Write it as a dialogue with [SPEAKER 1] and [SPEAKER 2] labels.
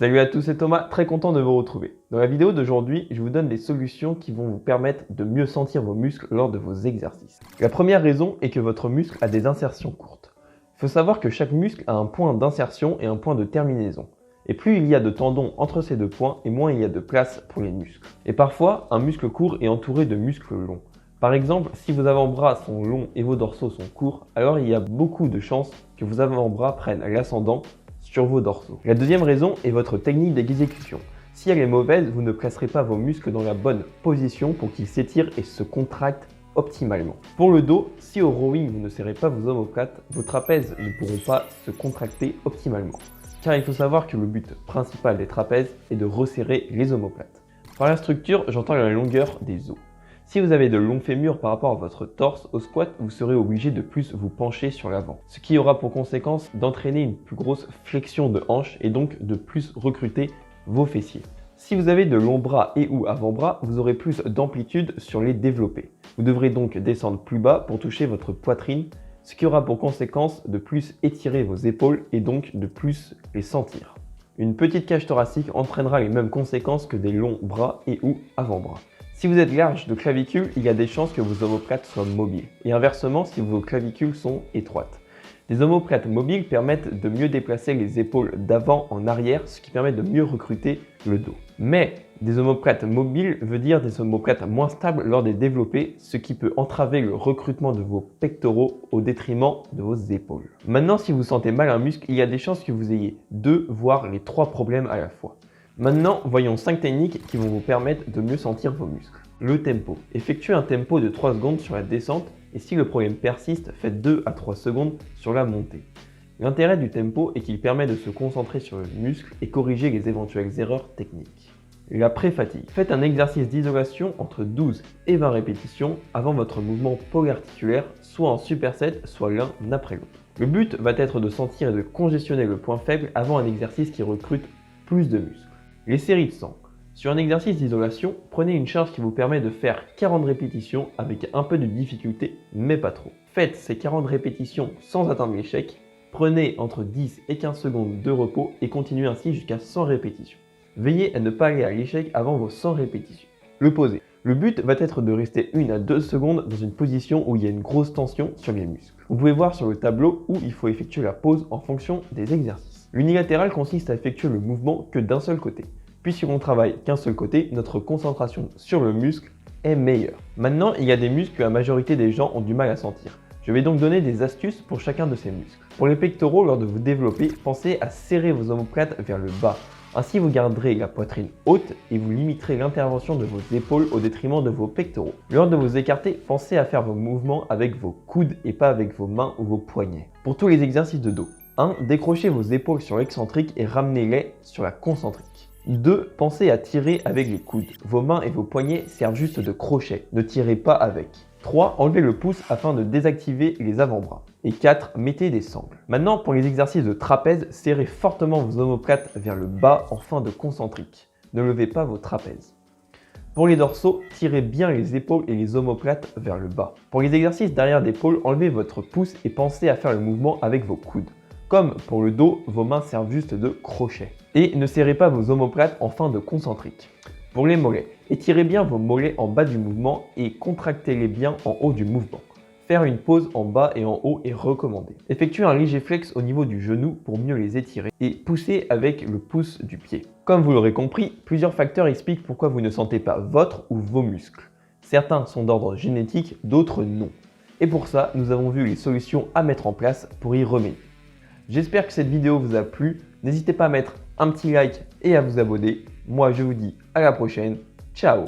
[SPEAKER 1] Salut à tous, c'est Thomas, très content de vous retrouver. Dans la vidéo d'aujourd'hui, je vous donne des solutions qui vont vous permettre de mieux sentir vos muscles lors de vos exercices. La première raison est que votre muscle a des insertions courtes. Il faut savoir que chaque muscle a un point d'insertion et un point de terminaison. Et plus il y a de tendons entre ces deux points, et moins il y a de place pour les muscles. Et parfois, un muscle court est entouré de muscles longs. Par exemple, si vos avant-bras sont longs et vos dorsaux sont courts, alors il y a beaucoup de chances que vos avant-bras prennent l'ascendant sur vos dorsaux. La deuxième raison est votre technique d'exécution. Si elle est mauvaise, vous ne placerez pas vos muscles dans la bonne position pour qu'ils s'étirent et se contractent optimalement. Pour le dos, si au rowing vous ne serrez pas vos omoplates, vos trapèzes ne pourront pas se contracter optimalement. Car il faut savoir que le but principal des trapèzes est de resserrer les omoplates. Par la structure, j'entends la longueur des os. Si vous avez de longs fémurs par rapport à votre torse, au squat, vous serez obligé de plus vous pencher sur l'avant. Ce qui aura pour conséquence d'entraîner une plus grosse flexion de hanche et donc de plus recruter vos fessiers. Si vous avez de longs bras et ou avant-bras, vous aurez plus d'amplitude sur les développés. Vous devrez donc descendre plus bas pour toucher votre poitrine, ce qui aura pour conséquence de plus étirer vos épaules et donc de plus les sentir. Une petite cage thoracique entraînera les mêmes conséquences que des longs bras et ou avant-bras. Si vous êtes large de clavicule, il y a des chances que vos omoplates soient mobiles. Et inversement, si vos clavicules sont étroites. Les omoplates mobiles permettent de mieux déplacer les épaules d'avant en arrière, ce qui permet de mieux recruter le dos. Mais des omoplates mobiles veut dire des omoplates moins stables lors des développés, ce qui peut entraver le recrutement de vos pectoraux au détriment de vos épaules. Maintenant, si vous sentez mal un muscle, il y a des chances que vous ayez 2 voire les 3 problèmes à la fois. Maintenant, voyons 5 techniques qui vont vous permettre de mieux sentir vos muscles. Le tempo. Effectuez un tempo de 3 secondes sur la descente et si le problème persiste, faites 2 à 3 secondes sur la montée. L'intérêt du tempo est qu'il permet de se concentrer sur le muscle et corriger les éventuelles erreurs techniques. La pré-fatigue. Faites un exercice d'isolation entre 12 et 20 répétitions avant votre mouvement polyarticulaire, soit en superset, soit l'un après l'autre. Le but va être de sentir et de congestionner le point faible avant un exercice qui recrute plus de muscles. Les séries de 100. Sur un exercice d'isolation, prenez une charge qui vous permet de faire 40 répétitions avec un peu de difficulté, mais pas trop. Faites ces 40 répétitions sans atteindre l'échec, prenez entre 10 et 15 secondes de repos et continuez ainsi jusqu'à 100 répétitions. Veillez à ne pas aller à l'échec avant vos 100 répétitions. Le poser. Le but va être de rester 1 à 2 secondes dans une position où il y a une grosse tension sur les muscles. Vous pouvez voir sur le tableau où il faut effectuer la pause en fonction des exercices. L'unilatéral consiste à effectuer le mouvement que d'un seul côté. Puisqu'on travaille qu'un seul côté, notre concentration sur le muscle est meilleure. Maintenant, il y a des muscles que la majorité des gens ont du mal à sentir. Je vais donc donner des astuces pour chacun de ces muscles. Pour les pectoraux, lors de vous développer, pensez à serrer vos omoplates vers le bas. Ainsi, vous garderez la poitrine haute et vous limiterez l'intervention de vos épaules au détriment de vos pectoraux. Lors de vous écarter, pensez à faire vos mouvements avec vos coudes et pas avec vos mains ou vos poignets. Pour tous les exercices de dos. 1. Décrochez vos épaules sur l'excentrique et ramenez-les sur la concentrique. 2. Pensez à tirer avec les coudes. Vos mains et vos poignets servent juste de crochet, ne tirez pas avec. 3. Enlevez le pouce afin de désactiver les avant-bras. Et 4. Mettez des sangles. Maintenant, pour les exercices de trapèze, serrez fortement vos omoplates vers le bas en fin de concentrique. Ne levez pas vos trapèzes. Pour les dorsaux, tirez bien les épaules et les omoplates vers le bas. Pour les exercices derrière d'épaule, enlevez votre pouce et pensez à faire le mouvement avec vos coudes. Comme pour le dos, vos mains servent juste de crochet. Et ne serrez pas vos omoplates en fin de concentrique. Pour les mollets, étirez bien vos mollets en bas du mouvement et contractez-les bien en haut du mouvement. Faire une pause en bas et en haut est recommandé. Effectuez un léger flex au niveau du genou pour mieux les étirer et poussez avec le pouce du pied. Comme vous l'aurez compris, plusieurs facteurs expliquent pourquoi vous ne sentez pas votre ou vos muscles. Certains sont d'ordre génétique, d'autres non. Et pour ça, nous avons vu les solutions à mettre en place pour y remédier. J'espère que cette vidéo vous a plu. N'hésitez pas à mettre un petit like et à vous abonner. Moi, je vous dis à la prochaine. Ciao!